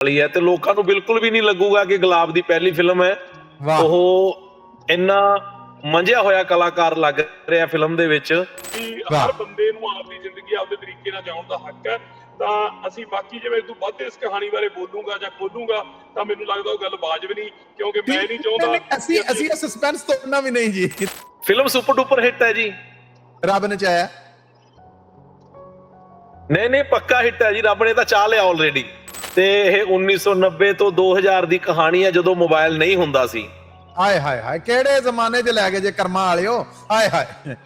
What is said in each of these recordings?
ਵਾਲੀ ਹੈ ਤੇ ਲੋਕਾਂ ਨੂੰ ਬਿਲਕੁਲ ਵੀ ਨਹੀਂ ਲੱਗੂਗਾ ਕਿ ਗੁਲਾਬ ਦੀ ਪਹਿਲੀ ਫਿਲਮ ਹੈ। ਵਾਹ ਉਹ ਇੰਨਾ ਮੰਝਿਆ ਹੋਇਆ ਕਲਾਕਾਰ ਲੱਗ ਰਿਹਾ ਫਿਲਮ ਦੇ ਵਿੱਚ ਕਿ ਹਰ ਬੰਦੇ ਨੂੰ ਆਪਣੀ ਜ਼ਿੰਦਗੀ ਆਪਦੇ ਤਰੀਕੇ ਨਾਲ ਜਿਉਣ ਦਾ ਹੱਕ ਹੈ। ਤਾਂ ਅਸੀਂ ਬਾਕੀ ਜਿਵੇਂ ਇਸ ਤੋਂ ਵੱਧ ਇਸ ਕਹਾਣੀ ਬਾਰੇ ਬੋਲੂਗਾ ਜਾਂ ਖੋਲੂਗਾ ਤਾਂ ਮੈਨੂੰ ਲੱਗਦਾ ਉਹ ਗੱਲ ਵਾਜਬ ਨਹੀਂ, ਕਿਉਂਕਿ ਮੈਂ ਨਹੀਂ ਚਾਹੁੰਦਾ ਅਸੀਂ ਸਸਪੈਂਸ ਤੋੜਨਾ ਵੀ ਨਹੀਂ ਜੀ। ਫਿਲਮ ਸੁਪਰ ਡੁਪਰ ਹਿੱਟ ਹੈ ਜੀ, ਰੱਬ ਨੇ ਚਾਹਿਆ। ਨਹੀਂ ਪੱਕਾ ਹਿੱਟ ਹੈ ਜੀ, ਰੱਬ ਨੇ ਤਾਂ ਚਾਹ ਲਿਆ ਆਲਰੇਡੀ। ਤੇ ਇਹ 1990 ਤੋਂ 2000 ਦੀ ਕਹਾਣੀ ਹੈ, ਜਦੋਂ ਮੋਬਾਈਲ ਨਹੀਂ ਹੁੰਦਾ ਸੀ। ਹਾਏ ਹਾਏ ਹਾਏ, ਕਿਹੜੇ ਜ਼ਮਾਨੇ 'ਚ ਲੈ ਗਏ ਜੇ ਕਰਮਾਂ ਵਾਲਿਓ। ਹਾਏ ਹਾਏ।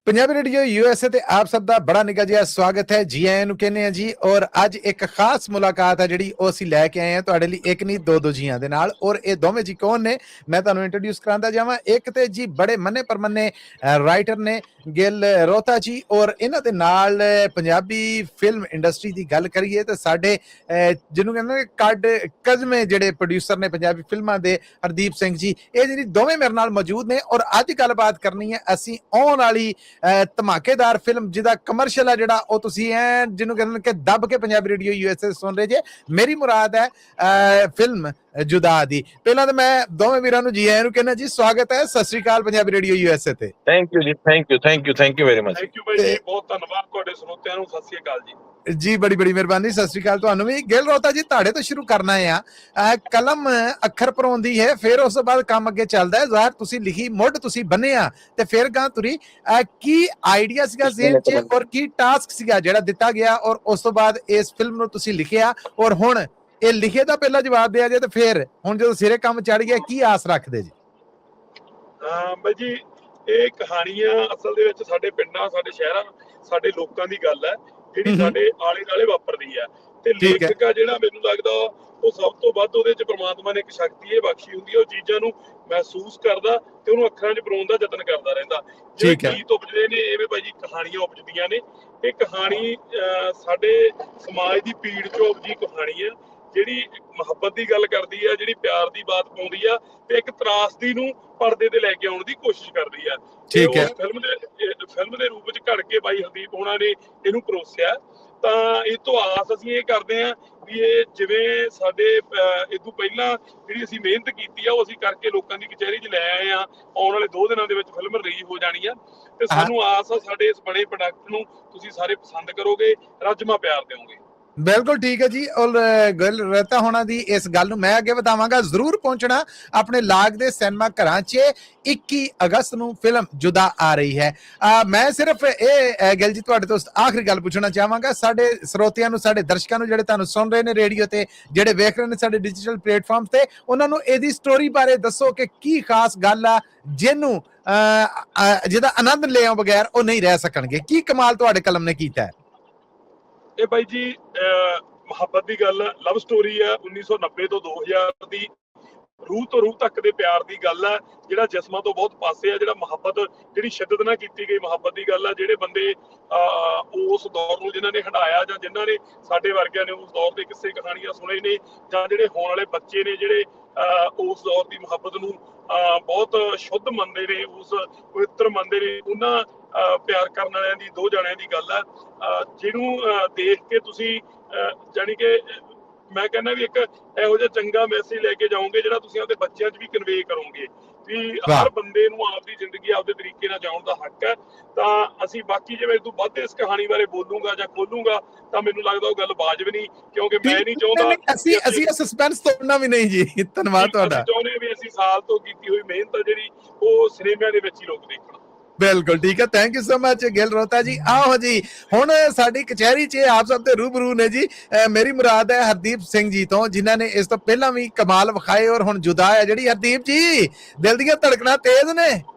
ਪੰਜਾਬੀ ਰੇਡੀਓ USA ਤੇ ਆਪ ਸਭ ਦਾ ਬੜਾ ਨਿੱਘਾ ਜਿਹਾ ਸਵਾਗਤ ਹੈ। ਜੀ ਆਇਆਂ ਨੂੰ ਕਹਿੰਦੇ ਆ ਜੀ। ਔਰ ਅੱਜ ਇੱਕ ਖਾਸ ਮੁਲਾਕਾਤ ਹੈ ਜਿਹੜੀ ਉਹ ਅਸੀਂ ਲੈ ਕੇ ਆਏ ਹਾਂ ਤੁਹਾਡੇ ਲਈ, ਇੱਕ ਨਹੀਂ ਦੋ ਜੀਆਂ ਦੇ ਨਾਲ। ਔਰ ਇਹ ਦੋਵੇਂ ਜੀ ਕੌਣ ਨੇ, ਮੈਂ ਤੁਹਾਨੂੰ ਇੰਟਰੋਡਿਊਸ ਕਰਾਉਂਦਾ ਜਾਵਾਂ। ਇੱਕ ਤੇ ਜੀ ਬੜੇ ਮੰਨੇ ਪਰਮੰਨੇ ਰਾਈਟਰ ਨੇ ਗਿੱਲ ਰੋਹਤਾ ਜੀ, ਔਰ ਇਹਨਾਂ ਦੇ ਨਾਲ ਪੰਜਾਬੀ ਫਿਲਮ ਇੰਡਸਟਰੀ ਦੀ ਗੱਲ ਕਰੀਏ ਤਾਂ ਸਾਡੇ ਜਿਹਨੂੰ ਕਹਿੰਦੇ ਕਜ਼ਮੇ ਜਿਹੜੇ ਪ੍ਰੋਡਿਊਸਰ ਨੇ ਪੰਜਾਬੀ ਫਿਲਮਾਂ ਦੇ, ਹਰਦੀਪ ਸਿੰਘ ਜੀ, ਇਹ ਜਿਹੜੀ ਦੋਵੇਂ ਮੇਰੇ ਨਾਲ ਮੌਜੂਦ ਨੇ। ਔਰ ਅੱਜ ਗੱਲਬਾਤ ਕਰਨੀ ਹੈ ਅਸੀਂ ਆਉਣ ਵਾਲੀ ਧਮਾਕੇਦਾਰ ਫਿਲਮ ਜਿਹਦਾ ਕਮਰਸ਼ੀਅਲ ਹੈ ਜਿਹੜਾ ਉਹ ਤੁਸੀਂ ਜਿਹਨੂੰ ਕਹਿੰਦੇ ਕਿ ਦੱਬ ਕੇ ਪੰਜਾਬੀ ਰੇਡੀਓ USA ਸੁਣ ਰਹੇ ਜੇ। ਮੇਰੀ ਮੁਰਾਦ ਹੈ ਫਿਲਮ ਜੁਦਾ ਦੀ। ਪਹਿਲਾਂ ਤਾਂ ਮੈਂ ਦੋਵੇਂ ਵੀਰਾਂ ਨੂੰ ਜੀ ਆਇਆਂ ਨੂੰ ਕਹਿੰਦਾ ਜੀ, ਸਵਾਗਤ ਹੈ, ਸਤਿ ਸ੍ਰੀ ਅਕਾਲ ਪੰਜਾਬੀ ਰੇਡੀਓ USA ਤੇ। ਥੈਂਕ ਯੂ ਜੀ, thank you very much. Thank you ਭਾਈ ਜੀ, ਬਹੁਤ ਧੰਨਵਾਦ ਤੁਹਾਡੇ ਸਰੋਤਿਆਂ ਨੂੰ। ਸਤਿ ਸ੍ਰੀ ਅਕਾਲ ਜੀ। ਜੀ ਬੜੀ ਮਿਹਰਬਾਨੀ, ਸਤਿ ਸ੍ਰੀ ਅਕਾਲ ਤੁਹਾਨੂੰ ਵੀ। ਗਿੱਲ ਰੋਹਤਾ ਜੀ, ਤੁਹਾਡੇ ਤੋਂ ਸ਼ੁਰੂ ਕਰਨਾ ਆ। ਕਲਮ ਅੱਖਰ ਪਰੋਂਦੀ ਹੈ, ਫਿਰ ਉਸ ਤੋਂ ਬਾਅਦ ਕੰਮ ਅੱਗੇ ਚੱਲਦਾ ਹੈ। ਜ਼ਾਹਰ ਤੁਸੀਂ ਲਿਖੀ, ਮੁੱਢ ਤੁਸੀਂ ਬੰਨਿਆ ਤੇ ਫਿਰ ਗਾਂ ਤੁਰੀ। ਕੀ ਆਈਡੀਆ ਸੀਗਾ ਜ਼ਿਹਨ 'ਚ ਔਰ ਕੀ ਟਾਸਕ ਸੀਗਾ ਜਿਹੜਾ ਦਿੱਤਾ ਗਿਆ, ਔਰ ਉਸ ਤੋਂ ਬਾਅਦ ਇਸ ਫਿਲਮ ਨੂੰ ਤੁਸੀਂ ਲਿਖਿਆ, ਔਰ ਹੁਣ ਇਹ ਲਿਖੇ ਦਾ ਪਹਿਲਾਂ ਜਵਾਬ ਦਿਆ ਜੇ ਤੇ ਫਿਰ ਹੁਣ ਜਦੋਂ ਸਿਰੇ ਕੰਮ ਚੜ ਗਿਆ ਕੀ ਆਸ ਰੱਖਦੇ ਜੀ? ਬਾਈ ਜੀ, ਇਹ ਕਹਾਣੀਆਂ ਅਸਲ ਦੇ ਵਿੱਚ ਸਾਡੇ ਪਿੰਡਾਂ, ਸਾਡੇ ਸ਼ਹਿਰਾਂ, ਸਾਡੇ ਲੋਕਾਂ ਦੀ ਗੱਲ ਹੈ ਜਿਹੜੀ ਸਾਡੇ ਆਲੇ ਦੁਆਲੇ ਵਾਪਰਦੀ ਹੈ। ਤੇ ਲੇਖਕ ਜਿਹੜਾ ਮੈਨੂੰ ਲੱਗਦਾ ਉਹ ਸਭ ਤੋਂ ਵੱਧ ਉਹਦੇ ਚ ਪ੍ਰਮਾਤਮਾ ਨੇ ਇੱਕ ਸ਼ਕਤੀ ਇਹ ਬਖਸ਼ੀ ਹੁੰਦੀ ਹੈ, ਉਹ ਚੀਜ਼ਾਂ ਨੂੰ ਮਹਿਸੂਸ ਕਰਦਾ ਤੇ ਉਹਨੂੰ ਅੱਖਰਾਂ 'ਚ ਪਰੋਣ ਦਾ ਯਤਨ ਕਰਦਾ ਰਹਿੰਦਾ। ਜਿਵੇਂ ਗੀਤ ਉਪਜਦੇ ਨੇ ਐਵੇਂ ਭਾਈ ਜੀ ਕਹਾਣੀਆਂ ਉਪਜਦੀਆਂ ਨੇ। ਇਹ ਕਹਾਣੀ ਸਾਡੇ ਸਮਾਜ ਦੀ ਪੀੜ 'ਚੋਂ ਉਪਜੀ ਕਹਾਣੀ ਹੈ, ਜਿਹੜੀ ਮੁਹੱਬਤ ਦੀ ਗੱਲ ਕਰਦੀ ਹੈ, ਜਿਹੜੀ ਪਿਆਰ ਦੀ ਬਾਤ ਪਾਉਂਦੀ ਆ ਤੇ ਇੱਕ ਤਰਾਸਦੀ ਨੂੰ ਪਰਦੇ ਤੇ ਲੈ ਕੇ ਆਉਣ ਦੀ ਕੋਸ਼ਿਸ਼ ਕਰਦੀ ਆ। ਫਿਲਮ ਦੇ ਰੂਪ ਵਿੱਚ ਘੜ ਕੇ ਬਾਈ ਹਰਦੀਪ ਹੋਣਾ ਨੇ ਇਹਨੂੰ ਪਰੋਸਿਆ। ਤਾਂ ਇਹ ਤੋਂ ਆਸ ਅਸੀਂ ਇਹ ਕਰਦੇ ਹਾਂ ਵੀ ਇਹ ਜਿਵੇਂ ਸਾਡੇ ਇਹ ਤੋਂ ਪਹਿਲਾਂ ਜਿਹੜੀ ਅਸੀਂ ਮਿਹਨਤ ਕੀਤੀ ਆ ਉਹ ਅਸੀਂ ਕਰਕੇ ਲੋਕਾਂ ਦੀ ਕਚਹਿਰੀ 'ਚ ਲੈ ਆਏ ਆ। ਆਉਣ ਵਾਲੇ 2 ਦਿਨਾਂ ਦੇ ਵਿੱਚ ਫਿਲਮ ਰਿਲੀਜ਼ ਹੋ ਜਾਣੀ ਆ ਤੇ ਸਾਨੂੰ ਆਸ ਆ ਸਾਡੇ ਇਸ ਬਣੇ ਪ੍ਰੋਡਕਟ ਨੂੰ ਤੁਸੀਂ ਸਾਰੇ ਪਸੰਦ ਕਰੋਗੇ, ਰੱਜਮਾ ਪਿਆਰ ਦਿਓਗੇ। ਬਿਲਕੁਲ ਠੀਕ ਹੈ ਜੀ। ਔਰ ਗਿੱਲ ਰੋਹਤਾ ਹੋਣਾ ਦੀ ਇਸ ਗੱਲ ਨੂੰ ਮੈਂ ਅੱਗੇ ਵਧਾਵਾਂਗਾ। ਜ਼ਰੂਰ ਪਹੁੰਚਣਾ ਆਪਣੇ ਲਾਗ ਦੇ ਸਿਨੇਮਾ ਘਰਾਂ 'ਚ। 21 ਅਗਸਤ ਨੂੰ ਫਿਲਮ ਜੁਦਾ ਆ ਰਹੀ ਹੈ। ਮੈਂ ਸਿਰਫ ਇਹ ਗਿੱਲ ਜੀ ਤੁਹਾਡੇ ਤੋਂ ਆਖਰੀ ਗੱਲ ਪੁੱਛਣਾ ਚਾਹਾਂਗਾ, ਸਾਡੇ ਸਰੋਤਿਆਂ ਨੂੰ, ਸਾਡੇ ਦਰਸ਼ਕਾਂ ਨੂੰ ਜਿਹੜੇ ਤੁਹਾਨੂੰ ਸੁਣ ਰਹੇ ਨੇ ਰੇਡੀਓ ਤੇ, ਜਿਹੜੇ ਵੇਖ ਰਹੇ ਨੇ ਸਾਡੇ ਡਿਜੀਟਲ ਪਲੇਟਫਾਰਮ ਤੇ, ਉਹਨਾਂ ਨੂੰ ਇਹਦੀ ਸਟੋਰੀ ਬਾਰੇ ਦੱਸੋ ਕਿ ਕੀ ਖਾਸ ਗੱਲ ਆ ਜਿਹਨੂੰ ਜਿਹਦਾ ਆਨੰਦ ਲਿਆ ਬਗੈਰ ਉਹ ਨਹੀਂ ਰਹਿ ਸਕਣਗੇ। ਕੀ ਕਮਾਲ ਤੁਹਾਡੇ ਕਲਮ ਨੇ ਕੀਤਾ ਹੈ? ਇਹ ਬਾਈ ਜੀ ਮੁਹੱਬਤ ਦੀ ਗੱਲ, ਲਵ ਸਟੋਰੀ ਆ 1990 ਤੋਂ 2000 ਦੀ। ਰੂਹ ਤੋਂ ਰੂਹ ਤੱਕ ਦੇ ਪਿਆਰ ਦੀ ਗੱਲ ਆ, ਜਿਹੜਾ ਜਿਸਮਾਂ ਤੋਂ ਬਹੁਤ ਪਾਸੇ ਆ, ਜਿਹੜਾ ਮੁਹੱਬਤ ਜਿਹੜੀ ਸ਼ਿੱਦਤ ਨਾਲ ਕੀਤੀ ਗਈ ਮੁਹੱਬਤ ਦੀ ਗੱਲ ਆ। ਜਿਹੜੇ ਬੰਦੇ ਉਸ ਦੌਰ ਨੂੰ ਜਿਨ੍ਹਾਂ ਨੇ ਹੰਢਾਇਆ ਜਾਂ ਜਿਨ੍ਹਾਂ ਨੇ ਸਾਡੇ ਵਰਗਿਆਂ ਨੇ ਉਸ ਦੌਰ ਦੇ ਕਿੱਸੇ ਕਹਾਣੀਆਂ ਸੁਣੇ ਨੇ, ਜਾਂ ਜਿਹੜੇ ਹੋਣ ਵਾਲੇ ਬੱਚੇ ਨੇ ਜਿਹੜੇ ਉਸ ਦੌਰ ਦੀ ਮੁਹੱਬਤ ਨੂੰ ਬਹੁਤ ਸ਼ੁੱਧ ਮੰਨਦੇ ਨੇ, ਉਸ ਪਵਿੱਤਰ ਮੰਨਦੇ ਨੇ, ਉਹਨਾਂ ਪਿਆਰ ਕਰਨ ਵਾਲਿਆਂ ਦੀ 2 ਜਣਿਆਂ ਦੀ ਗੱਲ ਆ ਜਿਹਨੂੰ ਦੇਖ ਕੇ ਤੁਸੀਂ ਜਾਣੀ ਕਿ ਮੈਂ ਕਹਿੰਦਾ ਵੀ ਇੱਕ ਇਹੋ ਜਿਹਾ ਚੰਗਾ ਮੈਸੇਜ ਲੈ ਕੇ ਜਾਓਗੇ ਜਿਹੜਾ ਤੁਸੀਂ ਆਪਦੇ ਬੱਚਿਆਂ 'ਚ ਵੀ ਕਨਵੇ ਕਰੋਗੇ ਵੀ ਹਰ ਬੰਦੇ ਨੂੰ ਆਪਦੀ ਜ਼ਿੰਦਗੀ ਆਪਦੇ ਤਰੀਕੇ ਨਾਲ ਜਿਉਣ ਦਾ ਹੱਕ ਹੈ। ਤਾਂ ਅਸੀਂ ਬਾਕੀ ਜਿਵੇਂ ਇਸ ਤੋਂ ਵੱਧ ਇਸ ਕਹਾਣੀ ਬਾਰੇ ਬੋਲੂਗਾ ਜਾਂ ਖੋਲੂਗਾ ਤਾਂ ਮੈਨੂੰ ਲੱਗਦਾ ਉਹ ਗੱਲ ਵਾਜਬ ਨਹੀਂ, ਕਿਉਂਕਿ ਮੈਂ ਨਹੀਂ ਚਾਹੁੰਦਾ ਅਸੀਂ ਸਸਪੈਂਸ ਤੋੜਨਾ ਵੀ ਨਹੀਂ ਜੀ। ਧੰਨਵਾਦ ਤੁਹਾਡਾ। ਚਾਹੁੰਦੇ ਵੀ ਅਸੀਂ ਸਾਲ ਤੋਂ ਕੀਤੀ ਹੋਈ ਮਿਹਨਤ ਆ ਜਿਹੜੀ ਉਹ ਸਿਨੇਮਿਆਂ ਦੇ ਵਿੱਚ ਹੀ ਲੋਕ ਦੇਖਣ। ਬਿਲਕੁਲ ਠੀਕ ਹੈ, thank you so much Gill Rohta ji. ਆਓ ਜੀ, ਹੁਣ ਸਾਡੀ ਕਚਹਿਰੀ 'ਚ ਆਪ ਸਭ ਦੇ ਰੂਬਰੂ ਨੇ ਜੀ। ਮੇਰੀ ਮੁਰਾਦ ਹੈ ਹਰਦੀਪ ਸਿੰਘ ਜੀ ਤੋਂ, ਜਿਨ੍ਹਾਂ ਨੇ ਇਸ ਤੋਂ ਪਹਿਲਾਂ ਵੀ ਕਮਾਲ ਵਿਖਾਏ ਔਰ ਹੁਣ ਜੁਦਾ ਹੈ ਜਿਹੜੀ। ਹਰਦੀਪ ਜੀ, ਦਿਲ ਦੀਆਂ ਧੜਕਣਾਂ ਤੇਜ਼ ਨੇ?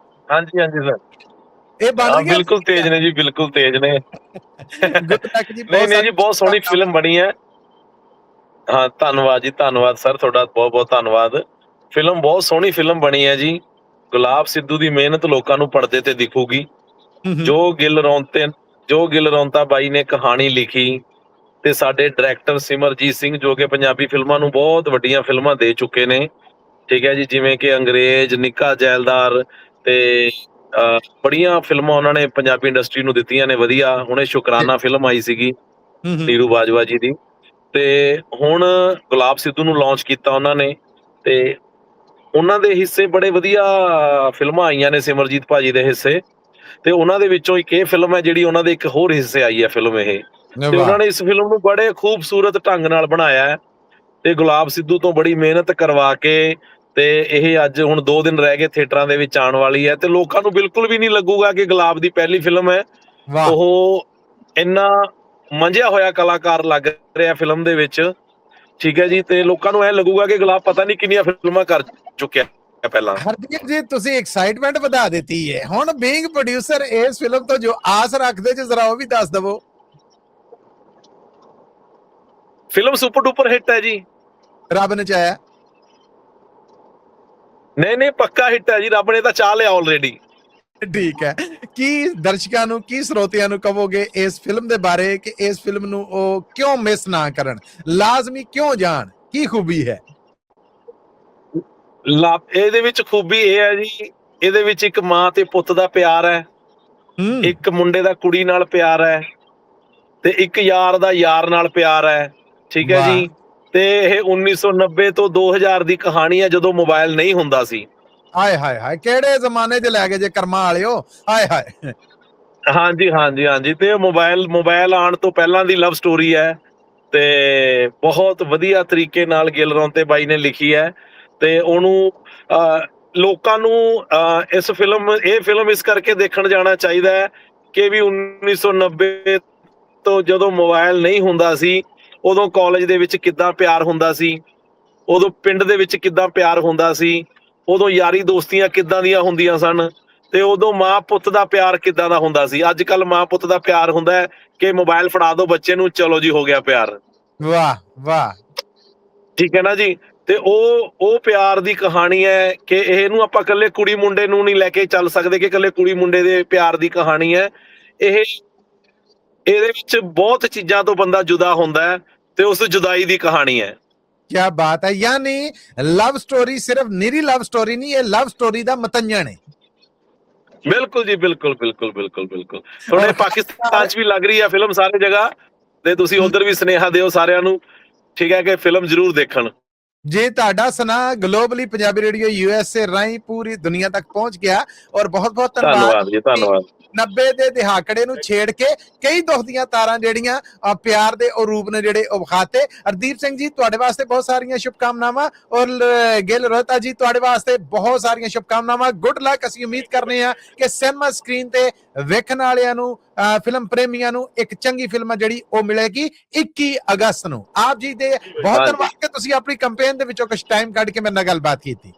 ਹਾਂਜੀ ਸਰ, ਇਹ ਬਣ ਰਹੀ ਹੈ? ਬਿਲਕੁਲ ਤੇਜ਼ ਨੇ ਜੀ, ਬਿਲਕੁਲ ਤੇਜ਼ ਨੇ। ਨਹੀਂ ਜੀ, ਬਹੁਤ ਸੋਹਣੀ ਫਿਲਮ ਬਣੀ ਹੈ। ਹਾਂ, ਧੰਨਵਾਦ ਜੀ, ਧੰਨਵਾਦ ਸਰ, ਤੁਹਾਡਾ ਬਹੁਤ ਬਹੁਤ ਧੰਨਵਾਦ। ਫਿਲਮ ਬਹੁਤ ਸੋਹਣੀ ਫਿਲਮ ਬਣੀ ਹੈ ਜੀ। ਗੁਲਾਬ ਸਿੱਧੂ ਦੀ ਮਿਹਨਤ ਲੋਕਾਂ ਨੂੰ ਪਰਦੇ ਤੇ ਦਿਖੂਗੀ। ਜੋ ਗਿੱਲ ਰੌਂਤਾ ਬਾਈ ਨੇ ਕਹਾਣੀ ਲਿਖੀ ਤੇ ਸਾਡੇ ਡਾਇਰੈਕਟਰ ਸਿਮਰਜੀਤ ਸਿੰਘ, ਜੋ ਕਿ ਪੰਜਾਬੀ ਫਿਲਮਾਂ ਨੂੰ ਬਹੁਤ ਵੱਡੀਆਂ ਫਿਲਮਾਂ ਦੇ ਚੁੱਕੇ ਨੇ, ਠੀਕ ਹੈ ਜੀ, ਜਿਵੇਂ ਕਿ ਅੰਗਰੇਜ਼, ਨਿੱਕਾ ਜੈਲਦਾਰ ਤੇ ਬੜੀਆਂ ਫਿਲਮਾਂ ਉਹਨਾਂ ਨੇ ਪੰਜਾਬੀ ਇੰਡਸਟਰੀ ਨੂੰ ਦਿੱਤੀਆਂ ਨੇ ਵਧੀਆ। ਹੁਣੇ ਸ਼ੁਕਰਾਨਾ ਫਿਲਮ ਆਈ ਸੀਗੀ ਨੀਰੂ ਬਾਜਵਾ ਜੀ ਦੀ। ਤੇ ਹੁਣ ਗੁਲਾਬ ਸਿੱਧੂ ਨੂੰ ਲਾਂਚ ਕੀਤਾ ਉਹਨਾਂ ਨੇ, ਤੇ ਉਹਨਾਂ ਦੇ ਹਿੱਸੇ ਬੜੇ ਵਧੀਆ ਫਿਲਮਾਂ ਆਈਆਂ ਨੇ, ਸਿਮਰਜੀਤ ਭਾਜੀ ਦੇ ਹਿੱਸੇ, ਤੇ ਉਹਨਾਂ ਦੇ ਵਿੱਚੋਂ ਇੱਕ ਇਹ ਫਿਲਮ ਹੈ ਜਿਹੜੀ ਉਹਨਾਂ ਦੇ ਇੱਕ ਹੋਰ ਹਿੱਸੇ ਆਈ ਹੈ ਫਿਲਮ ਇਹ, ਤੇ ਉਹਨਾਂ ਨੇ ਇਸ ਫਿਲਮ ਨੂੰ ਬੜੇ ਖੂਬਸੂਰਤ ਢੰਗ ਨਾਲ ਬਣਾਇਆ ਹੈ, ਤੇ ਗੁਲਾਬ ਸਿੱਧੂ ਤੋਂ ਬੜੀ ਮਿਹਨਤ ਕਰਵਾ ਕੇ, ਤੇ ਇਹ ਅੱਜ ਹੁਣ 2 ਦਿਨ ਰਹਿ ਗਏ ਥੀਏਟਰਾਂ ਦੇ ਵਿੱਚ ਆਉਣ ਵਾਲੀ ਹੈ, ਤੇ ਲੋਕਾਂ ਨੂੰ ਬਿਲਕੁਲ ਵੀ ਨਹੀਂ ਲੱਗੂਗਾ ਕਿ ਗੁਲਾਬ ਦੀ ਪਹਿਲੀ ਫਿਲਮ ਹੈ। ਉਹ ਇੰਨਾ ਮੰਝਿਆ ਹੋਇਆ ਕਲਾਕਾਰ ਲੱਗ ਰਿਹਾ ਫਿਲਮ ਦੇ ਵਿੱਚ, ਠੀਕ ਹੈ ਜੀ, ਤੇ ਲੋਕਾਂ ਨੂੰ ਐ ਲੱਗੂਗਾ ਕਿ ਗੁਲਾਬ ਪਤਾ ਨਹੀਂ ਕਿੰਨੀਆਂ ਫਿਲਮਾਂ ਕਰ ਚੁੱਕਿਆ ਪਹਿਲਾਂ। ਹਰਦੀਪ ਜੀ ਤੁਸੀਂ ਐਕਸਾਈਟਮੈਂਟ ਵਧਾ ਦਿੱਤੀ ਹੈ, ਹੁਣ ਬੀਇੰਗ ਪ੍ਰੋਡਿਊਸਰ ਇਸ ਫਿਲਮ ਤੋਂ ਜੋ ਆਸ ਰੱਖਦੇ ਜੀ ਜ਼ਰਾ ਉਹ ਵੀ ਦੱਸ ਦਵੋ। ਫਿਲਮ ਸੁਪਰ ਡੁਪਰ ਹਿੱਟ ਹੈ ਜੀ, ਰੱਬ ਨੇ ਚਾਹਿਆ। ਨਹੀਂ ਪੱਕਾ ਹਿੱਟ ਹੈ ਜੀ, ਰੱਬ ਨੇ ਤਾਂ ਚਾਹ ਲਿਆ ਆਲਰੇਡੀ। ਠੀਕ ਹੈ, ਕੀ ਦਰਸ਼ਕਾਂ ਨੂੰ, ਕੀ ਸਰੋਤਿਆਂ ਨੂੰ ਕਹੋਗੇ ਇਸ ਫਿਲਮ ਦੇ ਬਾਰੇ ਕਿ ਇਸ ਫਿਲਮ ਨੂੰ ਉਹ ਕਿਉਂ ਮਿਸ ਨਾ ਕਰਨ, ਲਾਜ਼ਮੀ ਕਿਉਂ ਜਾਣ, ਕੀ ਖੂਬੀ ਹੈ? ਇਹਦੇ ਵਿੱਚ ਖੂਬੀ ਇਹ ਹੈ ਜੀ, ਇਹਦੇ ਵਿੱਚ ਇੱਕ ਮਾਂ ਤੇ ਪੁੱਤ ਦਾ ਪਿਆਰ ਹੈ, ਇੱਕ ਮੁੰਡੇ ਦਾ ਕੁੜੀ ਨਾਲ ਪਿਆਰ ਹੈ, ਤੇ ਇੱਕ ਯਾਰ ਦਾ ਯਾਰ ਨਾਲ ਪਿਆਰ ਹੈ, ਠੀਕ ਹੈ ਜੀ, ਤੇ ਇਹ 1990 ਤੋਂ 2000 ਦੀ ਕਹਾਣੀ ਹੈ, ਜਦੋਂ ਮੋਬਾਈਲ ਨਹੀਂ ਹੁੰਦਾ ਸੀ। ਹਾਏ ਹਾਏ ਹਾਏ, ਕਿਹੜੇ ਜ਼ਮਾਨੇ 'ਚ ਲੈ ਗਏ ਜੇ ਕਰਮਾਂ ਵਾਲਿਓ, ਹਾਏ ਹਾਏ। ਹਾਂਜੀ, ਤੇ ਮੋਬਾਈਲ ਆਉਣ ਤੋਂ ਪਹਿਲਾਂ ਦੀ ਲਵ ਸਟੋਰੀ ਹੈ, ਤੇ ਬਹੁਤ ਵਧੀਆ ਤਰੀਕੇ ਨਾਲ ਗਿੱਲ ਰੌਂਤੇ ਬਾਈ ਨੇ ਲਿਖੀ ਹੈ, ਤੇ ਉਹਨੂੰ ਲੋਕਾਂ ਨੂੰ ਇਹ ਫਿਲਮ ਇਸ ਕਰਕੇ ਦੇਖਣ ਜਾਣਾ ਚਾਹੀਦਾ ਹੈ ਕਿ ਵੀ 1990 ਤੋਂ ਜਦੋਂ ਮੋਬਾਈਲ ਨਹੀਂ ਹੁੰਦਾ ਸੀ, ਉਦੋਂ ਕਾਲਜ ਦੇ ਵਿੱਚ ਕਿੱਦਾਂ ਪਿਆਰ ਹੁੰਦਾ ਸੀ, ਉਦੋਂ ਪਿੰਡ ਦੇ ਵਿੱਚ ਕਿੱਦਾਂ ਪਿਆਰ ਹੁੰਦਾ ਸੀ, ਉਦੋਂ ਯਾਰੀ ਦੋਸਤੀਆਂ ਕਿੱਦਾਂ ਦੀਆਂ ਹੁੰਦੀਆਂ ਸਨ, ਤੇ ਉਦੋਂ ਮਾਂ ਪੁੱਤ ਦਾ ਪਿਆਰ ਕਿੱਦਾਂ ਦਾ ਹੁੰਦਾ ਸੀ। ਅੱਜ ਕੱਲ ਮਾਂ ਪੁੱਤ ਦਾ ਪਿਆਰ ਹੁੰਦਾ ਹੈ ਕਿ ਮੋਬਾਈਲ ਫੜਾ ਦਿਓ ਬੱਚੇ ਨੂੰ, ਚਲੋ ਜੀ ਹੋ ਗਿਆ ਪਿਆਰ। ਵਾਹ, ਠੀਕ ਹੈ ਨਾ ਜੀ, ਤੇ ਉਹ ਪਿਆਰ ਦੀ ਕਹਾਣੀ ਹੈ ਕਿ ਇਹਨੂੰ ਆਪਾਂ ਇਕੱਲੇ ਕੁੜੀ ਮੁੰਡੇ ਨੂੰ ਨਹੀਂ ਲੈ ਕੇ ਚੱਲ ਸਕਦੇ ਕਿ ਇਕੱਲੇ ਕੁੜੀ ਮੁੰਡੇ ਦੇ ਪਿਆਰ ਦੀ ਕਹਾਣੀ ਹੈ ਇਹਦੇ ਵਿੱਚ ਬਹੁਤ ਚੀਜ਼ਾਂ ਤੋਂ ਬੰਦਾ ਜੁਦਾ ਹੁੰਦਾ ਹੈ, ਤੇ ਉਸ ਜੁਦਾਈ ਦੀ ਕਹਾਣੀ ਹੈ। ਕੀ ਬਾਤ ਹੈ, ਯਾਨੀ ਲਵ ਸਟੋਰੀ ਸਿਰਫ ਨਿਰੀ ਲਵ ਸਟੋਰੀ ਨਹੀਂ, ਇਹ ਲਵ ਸਟੋਰੀ ਦਾ ਮਤੰਜਣ ਹੈ। ਬਿਲਕੁਲ ਜੀ, ਬਿਲਕੁਲ। ਥੋੜੇ ਪਾਕਿਸਤਾਨ 'ਚ ਵੀ ਲੱਗ ਰਹੀ ਹੈ ਫਿਲਮ ਸਾਰੇ ਜਗ੍ਹਾ, ਤੇ ਤੁਸੀਂ ਉਧਰ ਵੀ ਸੁਨੇਹਾ ਦਿਓ ਸਾਰਿਆਂ ਨੂੰ, ਠੀਕ ਹੈ, ਕਿ ਫਿਲਮ ਜ਼ਰੂਰ ਦੇਖਣ। ਜੇ ਤੁਹਾਡਾ ਸੁਨਾਹ ਗਲੋਬਲੀ ਪੰਜਾਬੀ ਰੇਡੀਓ USA ਰਾਹੀਂ ਪੂਰੀ ਦੁਨੀਆ ਤੱਕ ਪਹੁੰਚ ਗਿਆ, ਔਰ ਬਹੁਤ ਬਹੁਤ ਧੰਨਵਾਦ ਜੀ, ਧੰਨਵਾਦ। 90 ਦੇ ਦਿਹਾਕੜੇ ਨੂੰ ਛੇੜ ਕੇ ਕਈ ਦੁੱਖ ਦੀਆਂ ਤਾਰਾਂ ਜਿਹੜੀਆਂ ਪਿਆਰ ਦੇ ਉਹ ਰੂਪ ਨੇ ਜਿਹੜੇ ਉਹ ਵਿਖਾਤੇ। ਹਰਦੀਪ ਸਿੰਘ ਜੀ ਤੁਹਾਡੇ ਵਾਸਤੇ ਬਹੁਤ ਸਾਰੀਆਂ ਸ਼ੁਭਕਾਮਨਾਵਾਂ, ਔਰ ਗਿੱਲ ਰੋਹਤਾ ਜੀ ਤੁਹਾਡੇ ਵਾਸਤੇ ਬਹੁਤ ਸਾਰੀਆਂ ਸ਼ੁਭਕਾਮਨਾਵਾਂ। Good luck. ਅਸੀਂ ਉਮੀਦ ਕਰਨੇ ਆ ਕਿ ਸਿਨੇਮਾ ਸਕਰੀਨ ਤੇ ਵੇਖਣ ਵਾਲਿਆਂ ਨੂੰ, ਫਿਲਮ ਪ੍ਰੇਮੀਆਂ ਨੂੰ ਇੱਕ ਚੰਗੀ ਫਿਲਮ ਜਿਹੜੀ ਉਹ ਮਿਲੇਗੀ 21 ਅਗਸਤ ਨੂੰ। ਆਪ ਜੀ ਦੇ ਬਹੁਤ ਧੰਨਵਾਦ ਕਿ ਤੁਸੀਂ ਆਪਣੀ ਕੰਪੇਨ ਦੇ ਵਿੱਚੋਂ ਕੁਝ ਟਾਈਮ ਕੱਢ ਕੇ ਮੇਰੇ ਨਾਲ ਗੱਲਬਾਤ ਕੀਤੀ।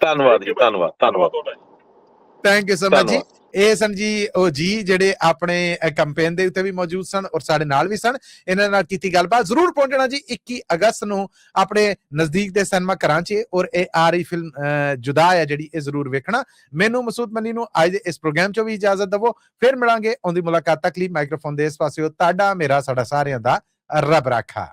ਧੰਨਵਾਦ ਜੀ, ਧੰਨਵਾਦ। ਥੈਂਕ ਯੂ ਸੋ ਮਚ ਜੀ। ਇਹ ਸਨ ਜੀ ਉਹ ਜੀ ਜਿਹੜੇ ਆਪਣੇ ਕੰਪੇਨ ਦੇ ਉੱਤੇ ਵੀ ਮੌਜੂਦ ਸਨ ਔਰ ਸਾਡੇ ਨਾਲ ਵੀ ਸਨ। ਇਹਨਾਂ ਨਾਲ ਕੀਤੀ ਗੱਲਬਾਤ। ਜ਼ਰੂਰ ਪਹੁੰਚਣਾ ਜੀ 21 ਅਗਸਤ ਨੂੰ ਆਪਣੇ ਨਜ਼ਦੀਕ ਦੇ ਸਿਨੇਮਾ ਘਰਾਂ 'ਚ, ਔਰ ਇਹ ਆ ਰਹੀ ਫਿਲਮ ਜੁਦਾ ਹੈ ਜਿਹੜੀ, ਇਹ ਜ਼ਰੂਰ ਵੇਖਣਾ। ਮੈਨੂੰ ਮਸੂਦ ਮਨੀ ਨੂੰ ਅੱਜ ਦੇ ਇਸ ਪ੍ਰੋਗਰਾਮ 'ਚੋਂ ਵੀ ਇਜਾਜ਼ਤ ਦਵੋ। ਫਿਰ ਮਿਲਾਂਗੇ। ਆਉਂਦੀ ਮੁਲਾਕਾਤ ਤੱਕ ਲਈ ਮਾਈਕ੍ਰੋਫੋਨ ਦੇ ਇਸ ਪਾਸੇ ਤੁਹਾਡਾ, ਮੇਰਾ, ਸਾਡਾ ਸਾਰਿਆਂ ਦਾ ਰੱਬ ਰਾਖਾ।